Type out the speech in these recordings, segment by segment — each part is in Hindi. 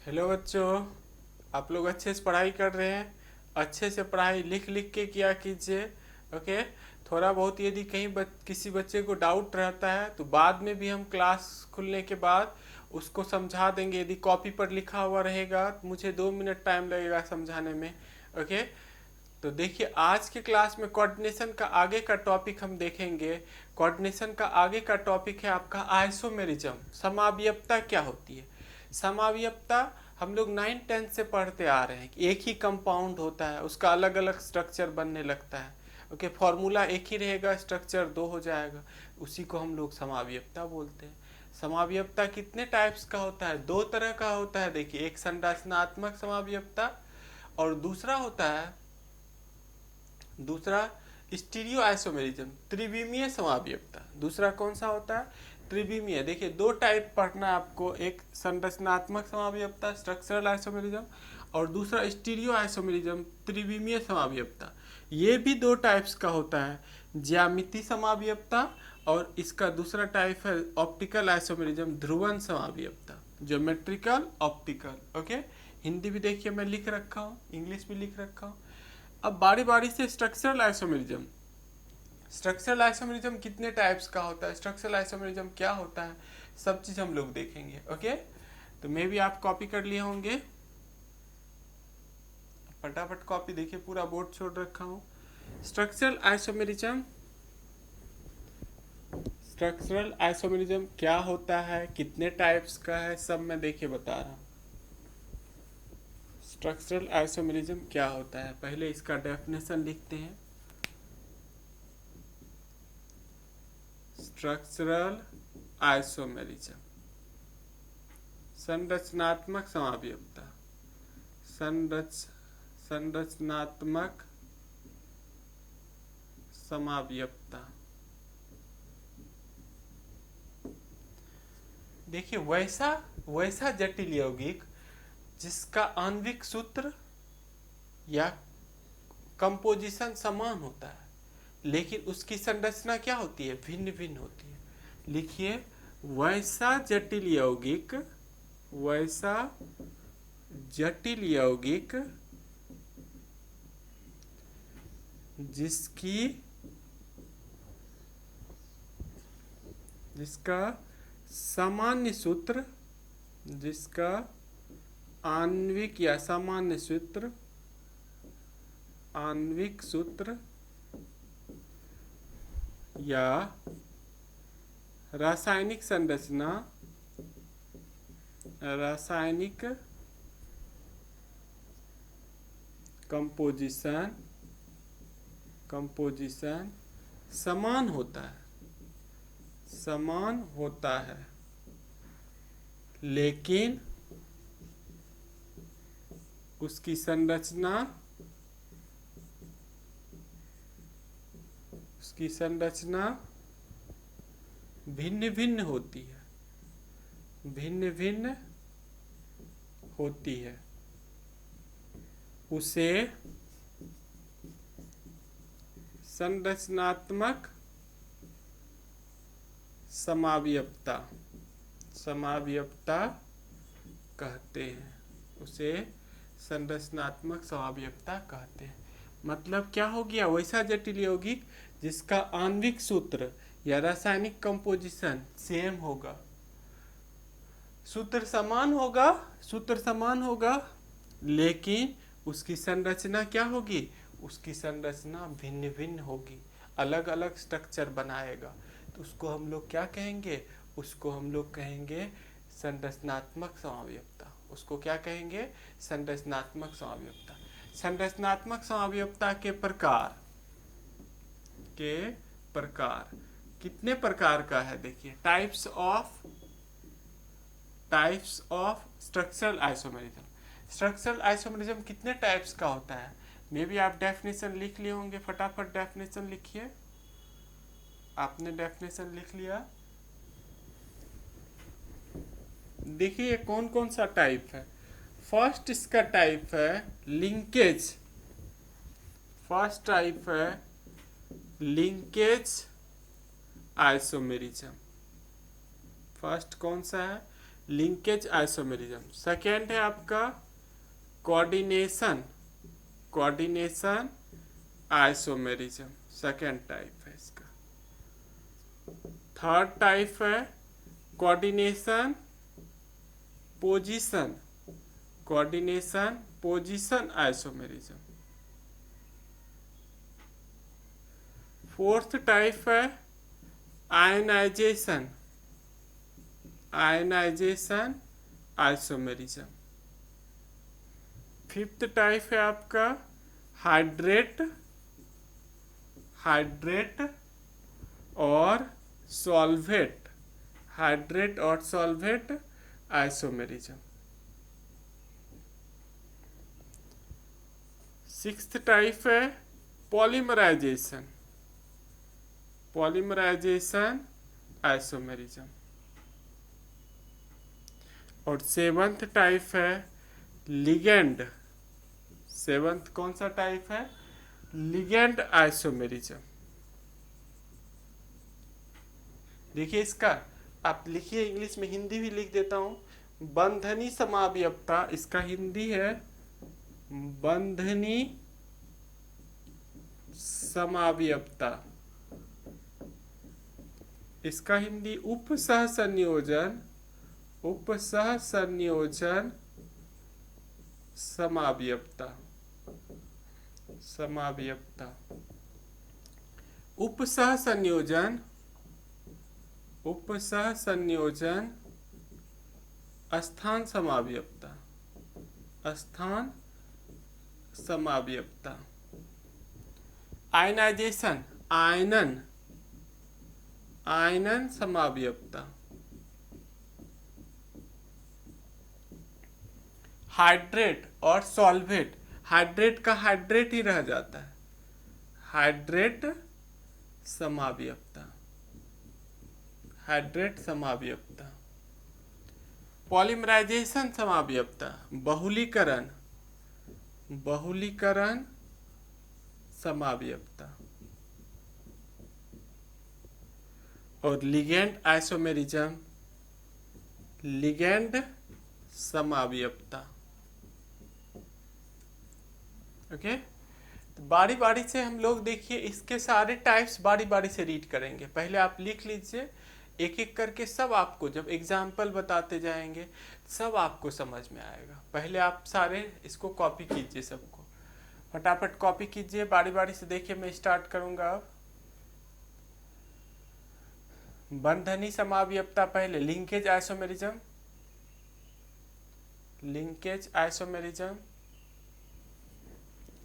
हेलो बच्चों। आप लोग अच्छे से पढ़ाई कर रहे हैं। अच्छे से पढ़ाई लिख लिख के किया कीजिए। ओके। थोड़ा बहुत यदि कहीं किसी बच्चे को डाउट रहता है तो बाद में भी हम क्लास खुलने के बाद उसको समझा देंगे। यदि कॉपी पर लिखा हुआ रहेगा तो मुझे 2 मिनट टाइम लगेगा समझाने में। ओके। तो देखिए आज के क्लास में कोऑर्डिनेशन का आगे का टॉपिक हम देखेंगे। कोऑर्डिनेशन का आगे का टॉपिक है आपका आइसोमेरिज्म। समावयवता क्या होती है? समावयवता हम लोग 9 10 से पढ़ते आ रहे हैं कि एक ही कंपाउंड होता है, उसका अलग अलग स्ट्रक्चर बनने लगता है। ओके, फॉर्मूला एक ही रहेगा, स्ट्रक्चर दो हो जाएगा। उसी को हम लोग समावयवता बोलते हैं। समावयवता कितने टाइप्स का होता है? दो तरह का होता है। देखिए, एक संरचनात्मक समावयवता और दूसरा स्टीरियो आइसोमेरिज्म, त्रिविमीय समावयवता। दूसरा कौन सा होता है? त्रिविमीय। देखिए दो टाइप पढ़ना है आपको, एक संरचनात्मक समावयवता स्ट्रक्चरल आइसोमेरिज्म और दूसरा स्टीरियो आइसोमेरिज्म त्रिविमीय समावयवता। ये भी दो टाइप्स का होता है, ज्यामिति समावयवता और इसका दूसरा टाइप है ऑप्टिकल आइसोमेरिज्म ध्रुवन समावयवता, ज्योमेट्रिकल ऑप्टिकल। ओके। हिंदी भी देखिए मैं लिख रखा हूँ, इंग्लिश भी लिख रखा हूँ। अब बारी बारी से स्ट्रक्चरल आइसोमेरिज्म। स्ट्रक्चरल आइसोमेरिज्म कितने टाइप्स का होता है, स्ट्रक्चरल आइसोमेरिज्म क्या होता है, सब चीज हम लोग देखेंगे। ओके। तो मे भी आप कॉपी कर लिए होंगे, फटाफट कॉपी। देखिए पूरा बोर्ड छोड़ रखा हूँ। स्ट्रक्चरल आइसोमेरिज्म, स्ट्रक्चरल आइसोमेरिज्म क्या होता है, कितने टाइप्स का है, सब मैं देखिए बता रहा हूँ। स्ट्रक्चरल आइसोमेरिज्म क्या होता है, पहले इसका डेफिनेशन लिखते हैं। स्ट्रक्चरल आइसोमेरिज्म, संरचनात्मक समावयवता, संरचनात्मक समावयवता। देखिए वैसा वैसा जटिल यौगिक जिसका आणविक सूत्र या कंपोजिशन समान होता है लेकिन उसकी संरचना क्या होती है, भिन्न भिन्न होती है। लिखिए वैसा जटिल यौगिक, वैसा जटिल यौगिक जिसकी जिसका सामान्य सूत्र, जिसका आणविक या सामान्य सूत्र, आणविक सूत्र या रासायनिक संरचना, रासायनिक कंपोजिशन समान होता है, समान होता है लेकिन उसकी संरचना भिन्न भिन्न होती है, भिन्न भिन्न होती है। उसे संरचनात्मक समावयवता कहते हैं। उसे संरचनात्मक समावयवता कहते हैं। मतलब क्या हो गया, वैसा जटिल यौगिक जिसका आणविक सूत्र या रासायनिक कंपोजिशन सेम होगा, सूत्र समान होगा लेकिन उसकी संरचना क्या होगी, उसकी संरचना भिन्न भिन्न होगी, अलग अलग स्ट्रक्चर बनाएगा। तो उसको हम लोग क्या कहेंगे, उसको हम लोग कहेंगे संरचनात्मक समावयवता। उसको क्या कहेंगे, संरचनात्मक समावयवता। संरचनात्मक समावयवता के प्रकार कितने प्रकार का है, देखिए types of structural isomerism. Structural isomerism कितने टाइप्स का होता है, मे भी आप डेफिनेशन लिख लिए होंगे, फटाफट डेफिनेशन लिखिए। आपने डेफिनेशन लिख लिया? देखिए कौन कौन सा टाइप है। फर्स्ट इसका टाइप है लिंकेज, फर्स्ट टाइप है लिंकेज आइसोमेरिज्म। फर्स्ट कौन सा है, लिंकेज आइसोमेरिज्म। सेकेंड है आपका coordination, coordination isomerism, second type है इसका। थर्ड टाइप है coordination position, coordination position isomerism. Fourth type है ionisation, ionisation isomerism. Fifth type है आपका हाइड्रेट, हाइड्रेट और सॉल्वेट, हाइड्रेट और सॉल्वेट आइसोमेरिज्म। सिक्स्थ टाइप है पॉलीमराइजेशन, पॉलीमराइजेशन आइसोमेरिज्म। और सेवंथ टाइप है लिगेंड, सेवंथ कौन सा टाइप है? Ligand isomerism. देखिए इसका आप लिखिए, इंग्लिश में, हिंदी भी लिख देता हूं। बंधनी समावयवता, इसका हिंदी है बंधनी समावयवता, इसका हिंदी उपसह संयोजन, उपसह संयोजन समावयवता, समावयवता। उपसह संयोजन, उपसह संयोजन स्थान समावयवता, स्थान समावयवता। आयनाइजेशन, आयनन, आयनन समावयवता। हाइड्रेट और सॉल्वेट, हाइड्रेट का हाइड्रेट ही रह जाता है, हाइड्रेट समावयवता, हाइड्रेट समावयवता। पॉलीमराइजेशन समावयवता, बहुलीकरण, बहुलीकरण समावयवता। और लिगेंड आइसोमेरिज्म, लिगेंड समावयवता। ओके, तो बारी बारी से हम लोग देखिए इसके सारे टाइप्स बारी बारी से रीड करेंगे। पहले आप लिख लीजिए, एक एक करके सब आपको जब एग्जाम्पल बताते जाएंगे सब आपको समझ में आएगा। पहले आप सारे इसको कॉपी कीजिए, सबको फटाफट कॉपी कीजिए, बारी बारी से देखिए। मैं स्टार्ट करूंगा अब। बंधनी समावयवता पहले, linkage isomerism, linkage isomerism,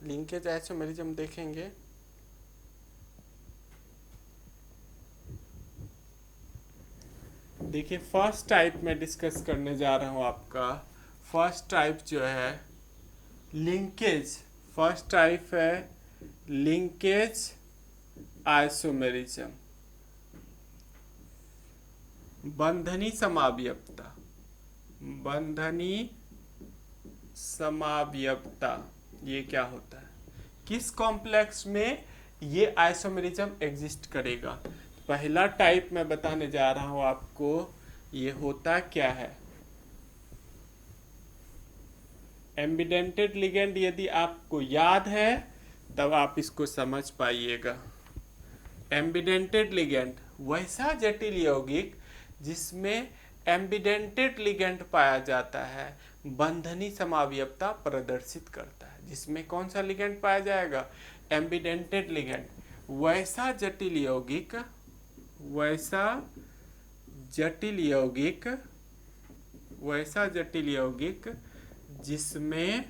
linkage isomerism देखेंगे। देखिए फर्स्ट टाइप में डिस्कस करने जा रहा हूं आपका। फर्स्ट टाइप जो है लिंकेज, फर्स्ट टाइप है लिंकेज आइसोमेरिज्म, बंधनी समावयवता, बंधनी समावयवता। ये क्या होता है, किस कॉम्प्लेक्स में ये आइसोमेरिज्म एग्जिस्ट करेगा? पहला टाइप मैं बताने जा रहा हूं आपको, ये होता क्या है। एम्बिडेंटेड लिगेंड यदि आपको याद है तब आप इसको समझ पाइएगा। एम्बिडेंटेड लिगेंड वैसा जटिल यौगिक जिसमें एम्बिडेंटेड लिगेंड पाया जाता है, बंधनी समावयवता प्रदर्शित करता है। जिसमें कौन सा लिगेंड पाया जाएगा? Ambidentate ligand. वैसा जटिल यौगिक, वैसा जटिल यौगिक, वैसा जटिल यौगिक जिसमें,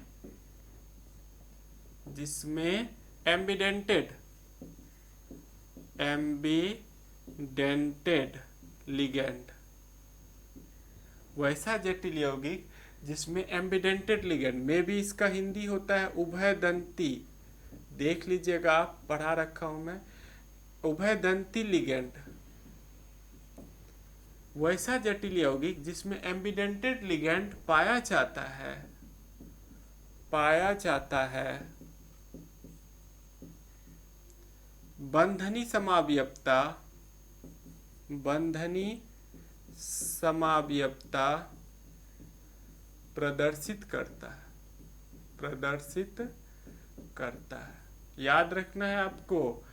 जिसमें एम्बिडेंटेड, एम्बिडेंटेड लिगेंड, वैसा जटिल यौगिक जिसमें एम्बिडेंटेड लिगेंड में भी, इसका हिंदी होता है उभयदंती। देख लीजिएगा, आप पढ़ा रखा हूं मैं, उभयदंती लिगेंड। वैसा जटिल यौगिक जिसमें एम्बिडेंटेड लिगेंड पाया जाता है, पाया जाता है। बंधनी समावयवता, बंधनी समावयवता प्रदर्शित करता है, प्रदर्शित करता है। याद रखना है आपको,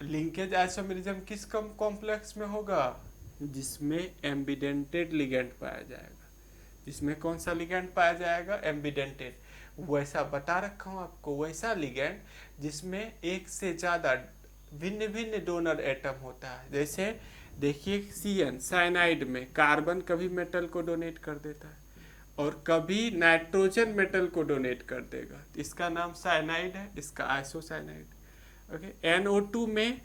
लिंकेज आइसोमेरिज्म किस कॉम्प्लेक्स में होगा, जिसमें एम्बिडेंटेड लिगेंड पाया जाएगा। जिसमें कौन सा लिगेंड पाया जाएगा, एम्बिडेंटेड। वैसा बता रखा हूं आपको, वैसा लिगेंड जिसमें एक से ज्यादा भिन्न भिन्न डोनर एटम होता है। जैसे देखिए CN साइनाइड में कार्बन कभी मेटल को डोनेट कर देता है और कभी नाइट्रोजन मेटल को डोनेट कर देगा, इसका नाम साइनाइड है, इसका आइसोसाइनाइड। ओके, NO2 में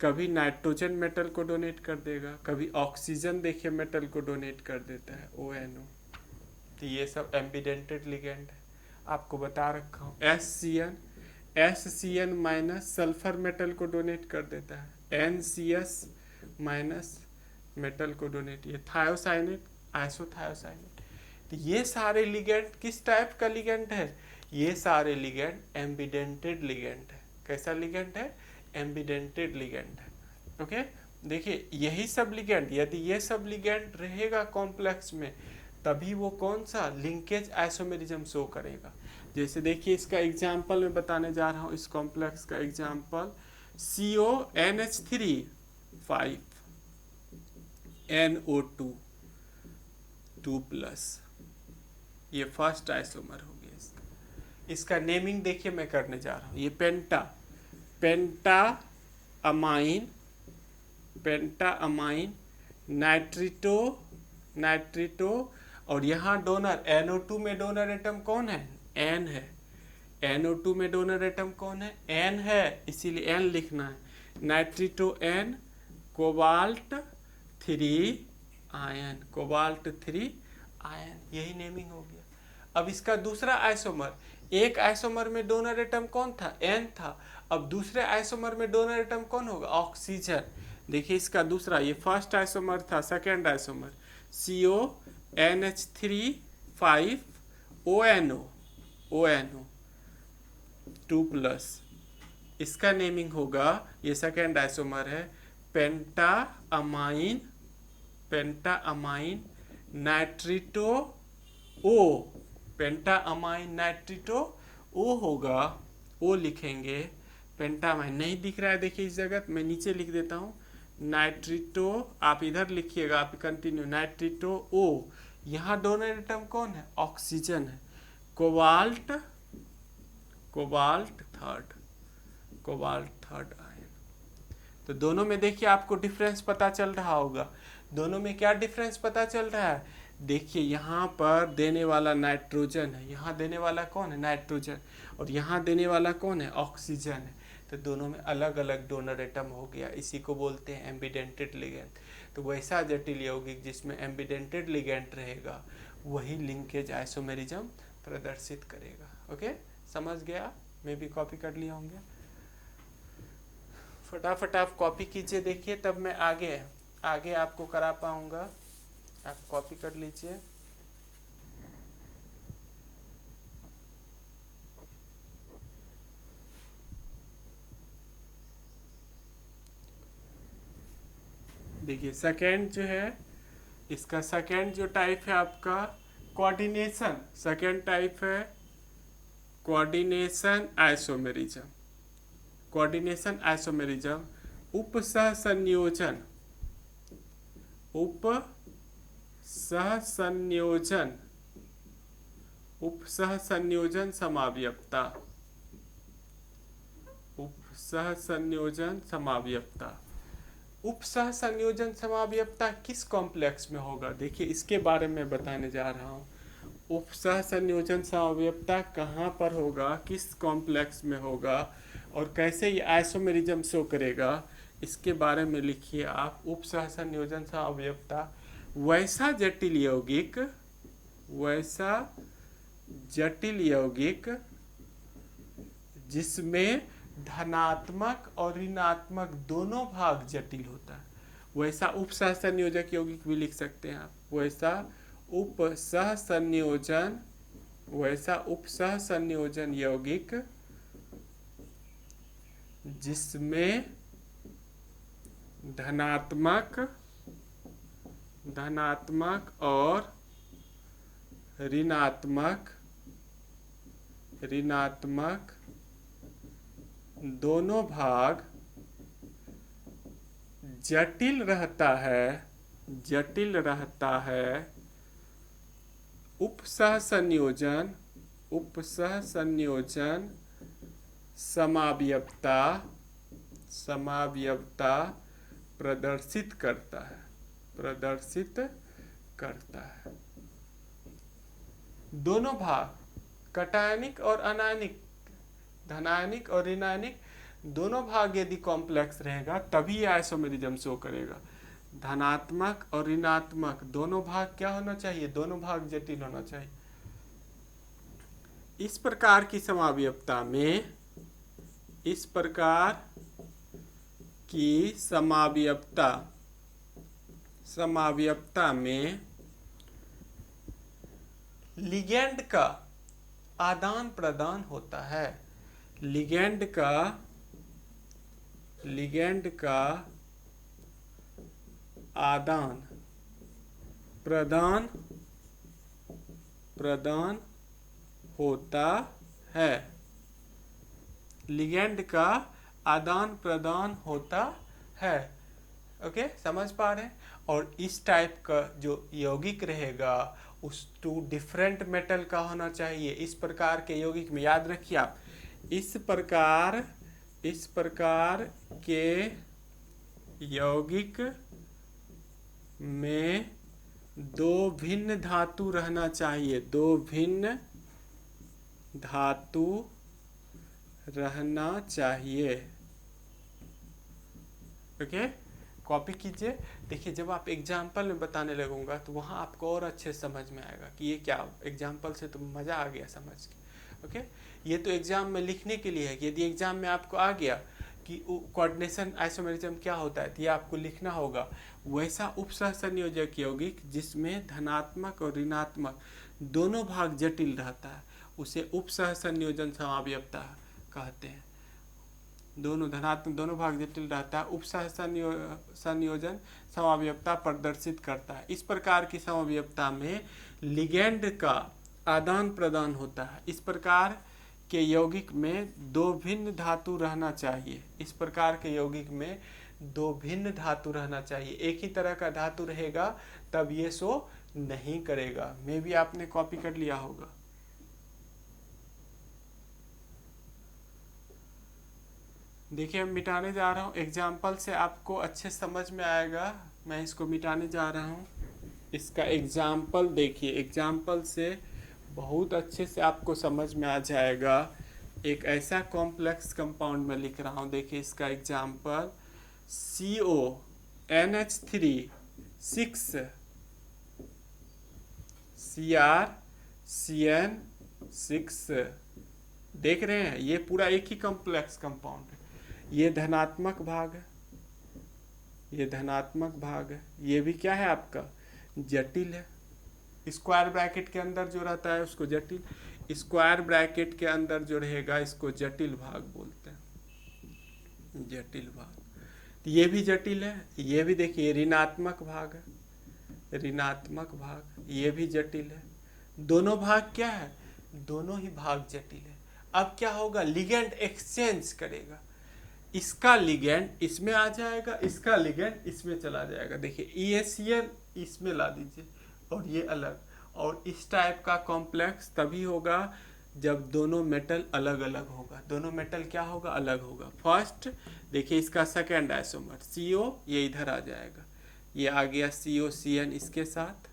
कभी नाइट्रोजन मेटल को डोनेट कर देगा, कभी ऑक्सीजन देखिए मेटल को डोनेट कर देता है, ONO। तो ये सब एम्बिडेंटेड लिगेंड है, आपको बता रखा हूँ। SCN माइनस सल्फर मेटल को डोनेट कर देता है, NCS माइनस मेटल को डोनेट, ये थायोसाइनेट, आइसोथायोसाइनेट। तो ये सारे लिगेंड किस टाइप का लिगेंड है, ये सारे लिगेंड एम्बिडेंटेड लिगेंड है। कैसा लिगेंड है, एम्बिडेंटेड लिगेंड है। ओके, देखिए यही सब लिगेंड, यदि ये सब लिगेंड रहेगा कॉम्प्लेक्स में, तभी वो कौन सा लिंकेज आइसोमेरिज्म शो करेगा। जैसे देखिए इसका एग्जांपल मैं बताने जा रहा हूँ, इस कॉम्प्लेक्स का एग्जांपल CONH3 5 NO2 2+, ये फर्स्ट आइसोमर हो गया इसका। इसका नेमिंग देखिए मैं करने जा रहा हूँ, ये पेंटा अमाइन नाइट्रिटो और यहाँ डोनर NO2 में डोनर एटम कौन है, N है। NO2 में डोनर एटम कौन है, N है, इसीलिए N लिखना है। नाइट्रिटो N, cobalt 3 ion, cobalt 3 ion, यही नेमिंग हो गया। अब इसका दूसरा आइसोमर, एक आइसोमर में डोनर एटम कौन था, N था। अब दूसरे आइसोमर में डोनर एटम कौन होगा, ऑक्सीजन। देखिए इसका दूसरा, ये फर्स्ट आइसोमर था, सेकेंड आइसोमर CONH3 5 ONO 2+, इसका नेमिंग होगा, ये सेकेंड आइसोमर है, पेंटा अमाइन नाइट्रिटो O, पेंटा अमाइन नाइट्रिटो O होगा, O लिखेंगे। पेंटामाइन नहीं दिख रहा है, देखिए इस जगह मैं नीचे लिख देता हूँ, नाइट्रिटो, आप इधर लिखिएगा, आप कंटिन्यू, नाइट्रिटो O। यहाँ डोनर एटम कौन है, ऑक्सीजन है। Cobalt third ion. तो दोनों में देखिए आपको डिफरेंस पता चल रहा होगा। दोनों में क्या डिफरेंस पता चल रहा है, देखिए यहाँ पर देने वाला नाइट्रोजन है, यहाँ देने वाला कौन है, नाइट्रोजन, और यहाँ देने वाला कौन है, ऑक्सीजन है। तो दोनों में अलग अलग डोनर एटम हो गया, इसी को बोलते हैं एम्बिडेंटेड लिगेंड। तो वैसा जटिल यौगिक जिसमें एम्बिडेंटेड लिगेंड रहेगा, वही लिंकेज आइसोमेरिज्म प्रदर्शित करेगा। ओके, समझ गया, मैं भी कॉपी कर लिया होंगे। फटाफट आप कॉपी कीजिए, देखिए तब मैं आगे आपको करा पाऊंगा। आप कॉपी कर लीजिए। देखिए सेकेंड जो है, इसका सेकेंड जो टाइप है आपका कोऑर्डिनेशन, सेकेंड टाइप है कोऑर्डिनेशन आइसोमेरिज्म। कोऑर्डिनेशन आइसोमेरिज्म उपसहसंयोजन समावयवता, उपसहसंयोजन समावयवता किस कॉम्प्लेक्स में होगा, देखिए इसके बारे में बताने जा रहा हूँ। उपसहसंयोजन समावयवता कहाँ पर होगा, किस कॉम्प्लेक्स में होगा और कैसे ये आइसोमेरिज्म शो करेगा, इसके बारे में लिखिए आप। उपसहसंयोजन समावयवता वैसा जटिल यौगिक जिसमें धनात्मक और ऋणात्मक दोनों भाग जटिल होता है, वैसा उपसहसंयोजक यौगिक भी लिख सकते हैं आप। वैसा उपसहसंयोजन यौगिक जिसमें धनात्मक और ऋणात्मक ऋणात्मक दोनों भाग जटिल रहता है उपसह संयोजन समावयवता प्रदर्शित करता है। दोनों भाग कटायनिक और अनायनिक, धनायनिक और ऋणायनिक दोनों भाग यदि कॉम्प्लेक्स रहेगा तभी ये आइसोमेरिज्म शो करेगा। धनात्मक और ऋणात्मक दोनों भाग क्या होना चाहिए? दोनों भाग जटिल होना चाहिए। इस प्रकार की समावयवता में लिगेंड का आदान प्रदान होता है। लिगेंड का आदान प्रदान होता है। लिगेंड का आदान प्रदान होता है। ओके, समझ पा रहे हैं? और इस टाइप का जो यौगिक रहेगा उस टू डिफरेंट मेटल का होना चाहिए। इस प्रकार के यौगिक में याद रखिए आप, इस प्रकार के यौगिक में दो भिन्न धातु रहना चाहिए। दो भिन्न धातु रहना चाहिए। ओके, कॉपी कीजिए। देखिए, जब आप एग्जाम्पल में बताने लगूंगा तो वहाँ आपको और अच्छे समझ में आएगा कि ये क्या, एग्जाम्पल से तो मज़ा आ गया समझ के। ओके, ये तो एग्जाम में लिखने के लिए है। यदि एग्जाम में आपको आ गया कि कोऑर्डिनेशन आइसोमेरिज्म क्या होता है तो ये आपको लिखना होगा। वैसा उपसह संयोजक यौगिक जिसमें धनात्मक और ऋणात्मक दोनों भाग जटिल रहता है उसे उपसह संयोजन समावयवता कहते हैं। दोनों धनात्मक दोनों भाग जटिल रहता है, उपसह संयोजन समावयवता प्रदर्शित करता है। इस प्रकार की समावयवता में लिगेंड का आदान प्रदान होता है। इस प्रकार के यौगिक में दो भिन्न धातु रहना चाहिए। इस प्रकार के यौगिक में दो भिन्न धातु रहना चाहिए। एक ही तरह का धातु रहेगा तब ये शो नहीं करेगा। मे भी आपने कॉपी कर लिया होगा। देखिए, मैं मिटाने जा रहा हूँ। एग्जाम्पल से आपको अच्छे समझ में आएगा। मैं इसको मिटाने जा रहा हूँ। इसका एग्जाम्पल देखिए, एग्जाम्पल से बहुत अच्छे से आपको समझ में आ जाएगा। एक ऐसा कॉम्प्लेक्स कंपाउंड में लिख रहा हूँ। देखिए इसका एग्जाम्पल CONH3 6 CrCN6। देख रहे हैं, ये पूरा एक ही कॉम्प्लेक्स कंपाउंड है। ये धनात्मक भाग है, ये धनात्मक भाग है। ये भी क्या है आपका? जटिल है। स्क्वायर ब्रैकेट के अंदर जो रहता है उसको जटिल, स्क्वायर ब्रैकेट के अंदर जो रहेगा इसको जटिल भाग बोलते हैं। जटिल भाग, तो ये भी जटिल है। ये भी देखिए ऋणात्मक भाग है, ऋणात्मक भाग, ये भी जटिल है। दोनों भाग क्या है? दोनों ही भाग जटिल है। अब क्या होगा? लिगेंड एक्सचेंज करेगा। इसका लिगेंड इसमें आ जाएगा, इसका लिगेंड इसमें चला जाएगा। देखिए EACN इसमें ला दीजिए और ये अलग। और इस टाइप का कॉम्प्लेक्स तभी होगा जब दोनों मेटल अलग अलग होगा। दोनों मेटल क्या होगा? अलग होगा। फर्स्ट देखिए इसका सेकेंड आइसोमर CO, ये इधर आ जाएगा। ये आ गया COCN, इसके साथ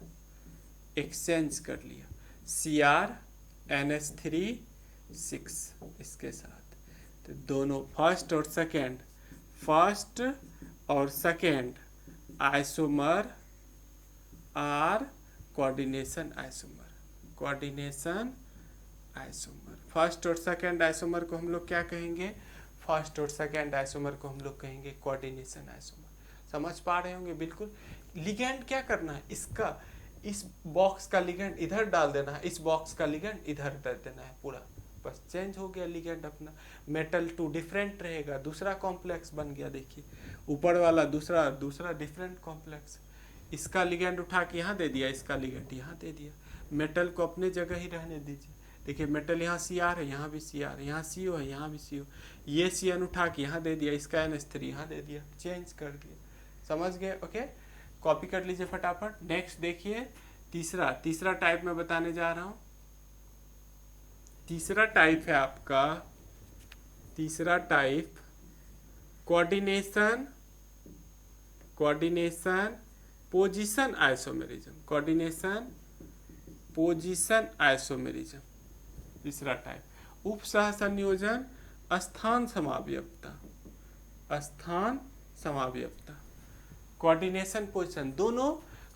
एक्सचेंज कर लिया। CrNH3 6 इसके साथ। तो दोनों फर्स्ट और second isomer are coordination isomer. First और सेकेंड आइसोमर को हम लोग क्या कहेंगे? फर्स्ट और सेकेंड आइसोमर को हम लोग कहेंगे कोऑर्डिनेशन आइसोमर। समझ पा रहे होंगे बिल्कुल। लिगेंड क्या करना है? इसका, इस बॉक्स का लिगेंड इधर डाल देना है, इस बॉक्स का लिगेंड इधर डाल देना है, पूरा बस चेंज हो गया लिगेंड अपना। मेटल टू डिफरेंट रहेगा, दूसरा कॉम्प्लेक्स बन गया। देखिए ऊपर वाला दूसरा डिफरेंट कॉम्प्लेक्स। इसका लिगेंड उठा के यहाँ दे दिया, इसका लिगेंड यहाँ दे दिया। मेटल को अपने जगह ही रहने दीजिए। देखिए मेटल यहाँ Cr है, यहाँ भी Cr है, यहाँ CO है, यहाँ भी CO। ये CN उठा के यहाँ दे दिया, इसका NH3 यहाँ दे दिया, चेंज कर दिया। समझ गए? ओके, कॉपी कर लीजिए फटाफट। नेक्स्ट देखिए तीसरा टाइप मैं बताने जा रहा हूँ। तीसरा टाइप है आपका, तीसरा type coordination position isomerism. Coordination position isomerism तीसरा टाइप। उप सह संयोजन स्थान समाव्यवता। कोऑर्डिनेशन पोजीशन, दोनों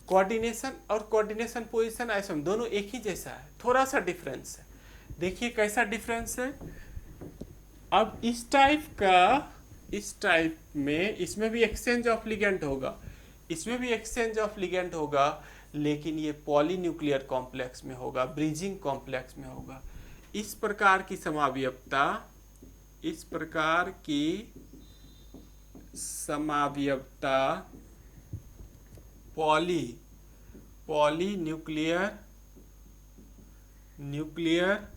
कोऑर्डिनेशन और कोऑर्डिनेशन पोजीशन आइसोम दोनों एक ही जैसा है, थोड़ा सा डिफरेंस है। देखिए कैसा डिफरेंस है। अब इस टाइप में इसमें भी एक्सचेंज ऑफ लिगेंड होगा, लेकिन ये पॉलीन्यूक्लियर कॉम्प्लेक्स में होगा, ब्रिजिंग कॉम्प्लेक्स में होगा। इस प्रकार की समाव्यवता न्यूक्लियर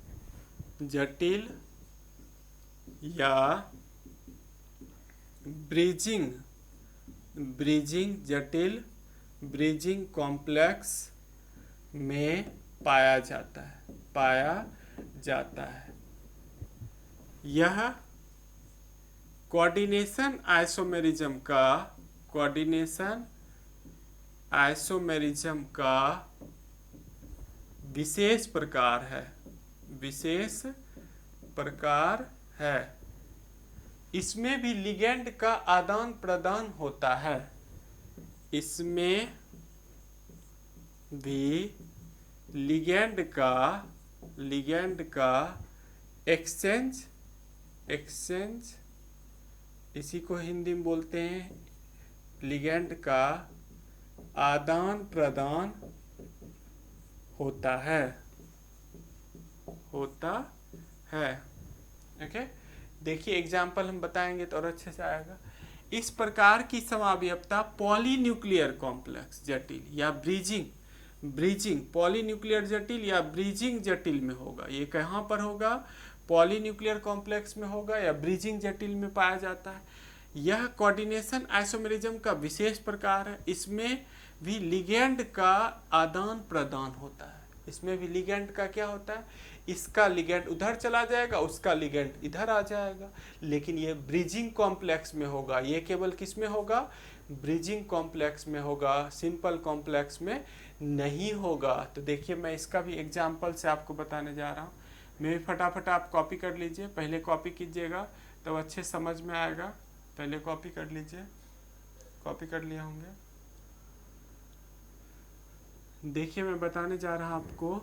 जटिल या ब्रिजिंग कॉम्प्लेक्स में पाया जाता है। यह कोऑर्डिनेशन आइसोमेरिज्म का विशेष प्रकार है। इसमें भी लिगेंड का आदान प्रदान होता है। इसमें भी लिगेंड का एक्सचेंज, इसी को हिंदी में बोलते हैं लिगेंड का आदान प्रदान होता है। ओके, देखिए एग्जाम्पल हम बताएंगे तो और अच्छे से आएगा। इस प्रकार की समाव्यवता पॉलीन्यूक्लियर कॉम्प्लेक्स जटिल या ब्रिजिंग पॉलीन्यूक्लियर जटिल या ब्रिजिंग जटिल में होगा। ये कहाँ पर होगा? पॉलीन्यूक्लियर कॉम्प्लेक्स में होगा या ब्रिजिंग जटिल में पाया जाता है। यह कोऑर्डिनेशन आइसोमेरिज्म का विशेष प्रकार है। इसमें भी लिगेंड का आदान प्रदान होता है। इसमें भी लिगेंड का क्या होता है? इसका लिगेंड उधर चला जाएगा, उसका लिगेंड इधर आ जाएगा, लेकिन ये ब्रिजिंग कॉम्प्लेक्स में होगा। ये केवल किस में होगा? ब्रिजिंग कॉम्प्लेक्स में होगा, सिंपल कॉम्प्लेक्स में नहीं होगा। तो देखिए मैं इसका भी एग्जाम्पल से आपको बताने जा रहा हूँ। मैं भी फटाफट आप कॉपी कर लीजिए, पहले कॉपी कीजिएगा तब तो अच्छे समझ में आएगा। पहले कॉपी कर लीजिए, कॉपी कर लिए होंगे। देखिए मैं बताने जा रहा हूँ आपको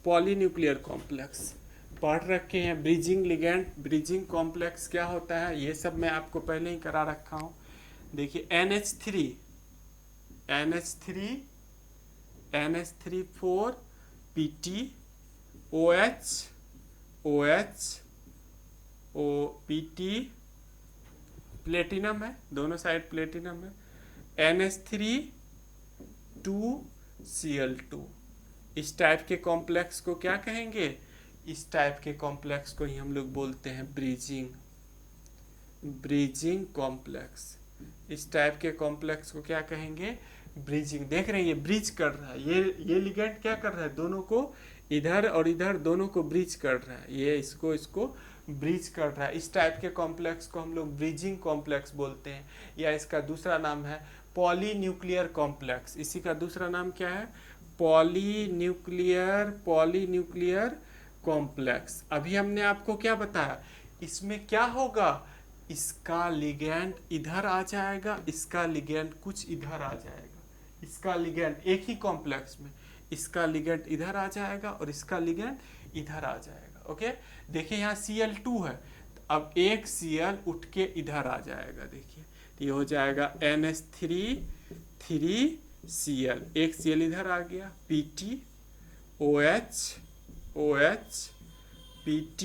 पॉलीन्यूक्लियर कॉम्प्लेक्स पढ़ रखे हैं। ब्रिजिंग लिगेंड, ब्रिजिंग कॉम्प्लेक्स क्या होता है ये सब मैं आपको पहले ही करा रखा हूँ। देखिए NH3 4 PT OH PT platinum है, दोनों साइड प्लेटिनम है। NH3 2Cl2। इस टाइप के कॉम्प्लेक्स को क्या कहेंगे? इस टाइप के कॉम्प्लेक्स को ही हम लोग बोलते हैं ब्रिजिंग कॉम्प्लेक्स। इस टाइप के कॉम्प्लेक्स को क्या कहेंगे? ब्रिजिंग। देख रहे हैं ये ब्रिज कर रहा है, ये लिगेंड क्या कर रहा है? दोनों को इधर और इधर दोनों को ब्रिज कर रहा है। ये इसको ब्रिज कर रहा है। इस टाइप के कॉम्प्लेक्स को हम लोग ब्रिजिंग कॉम्प्लेक्स बोलते हैं, या इसका दूसरा नाम है पॉलीन्यूक्लियर कॉम्प्लेक्स। इसी का दूसरा नाम क्या है? Polynuclear complex. अभी हमने आपको क्या बताया? इसमें क्या होगा? इसका लिगेंड इधर आ जाएगा, इसका लिगेंड कुछ इधर आ जाएगा। इसका लिगेंड एक ही कॉम्प्लेक्स में इसका लिगेंड इधर आ जाएगा और इसका लिगेंड इधर आ जाएगा। ओके, देखिए यहाँ Cl2 है, तो अब एक Cl उठ के इधर आ जाएगा। देखिए तो ये हो जाएगा NH3 3Cl, एक Cl इधर आ गया, PT OH PT,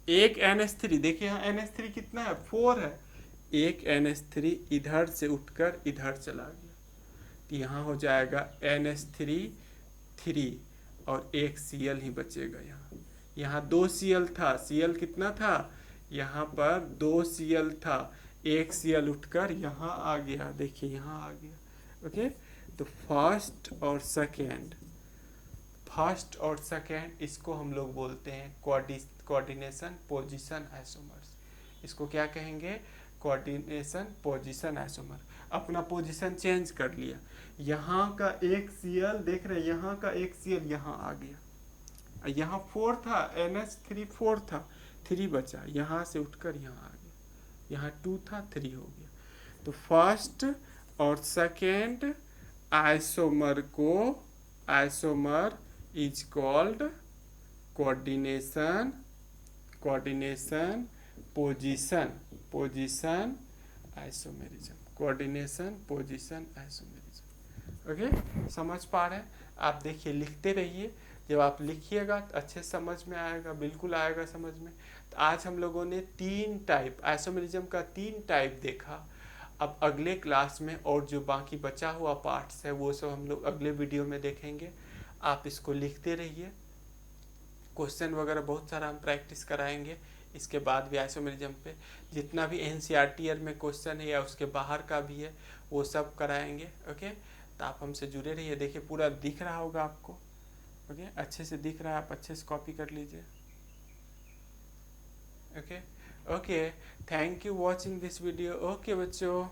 एक NH3। देखिए यहाँ NH3 कितना है? 4 है। एक NH3 इधर से उठकर इधर चला गया, तो यहाँ हो जाएगा NH3 3 और एक Cl ही बचेगा। यहाँ 2 Cl था, Cl कितना था, यहाँ पर 2 Cl था, एक Cl उठकर यहाँ आ गया, देखिए यहाँ आ गया। ओके, तो फर्स्ट और सेकेंड इसको हम लोग बोलते हैं कोऑर्डिनेशन पोजीशन आइसोमर्स। इसको क्या कहेंगे, कोऑर्डिनेशन पोजीशन आइसोमर। अपना पोजीशन चेंज कर लिया, यहाँ का एक Cl देख रहे हैं, यहाँ का एक Cl यहाँ आ गया, यहाँ 4 था, NH3 4 था, 3 बचा, यहाँ से उठकर यहाँ आ गया, यहाँ 2 था 3 हो गया। तो फर्स्ट और second isomer is called coordination position isomerism, coordination position isomerism. Okay, समझ पा रहे हैं आप? देखिए लिखते रहिए, जब आप लिखिएगा तो अच्छे समझ में आएगा, बिल्कुल आएगा समझ में। तो आज हम लोगों ने 3 टाइप आइसोमेरिज्म का 3 टाइप देखा। अब अगले क्लास में और जो बाकी बचा हुआ पार्ट्स है वो सब हम लोग अगले वीडियो में देखेंगे। आप इसको लिखते रहिए, क्वेश्चन वगैरह बहुत सारा हम प्रैक्टिस कराएंगे। इसके बाद भी आइसोमेरिज्म पे जितना भी NCERT में क्वेश्चन है या उसके बाहर का भी है वो सब कराएंगे। ओके, तो आप हमसे जुड़े रहिए। देखिए पूरा दिख रहा होगा आपको, ओके, अच्छे से दिख रहा है, आप अच्छे से कॉपी कर लीजिए। Okay, thank you watching this video. Okay बच्चों।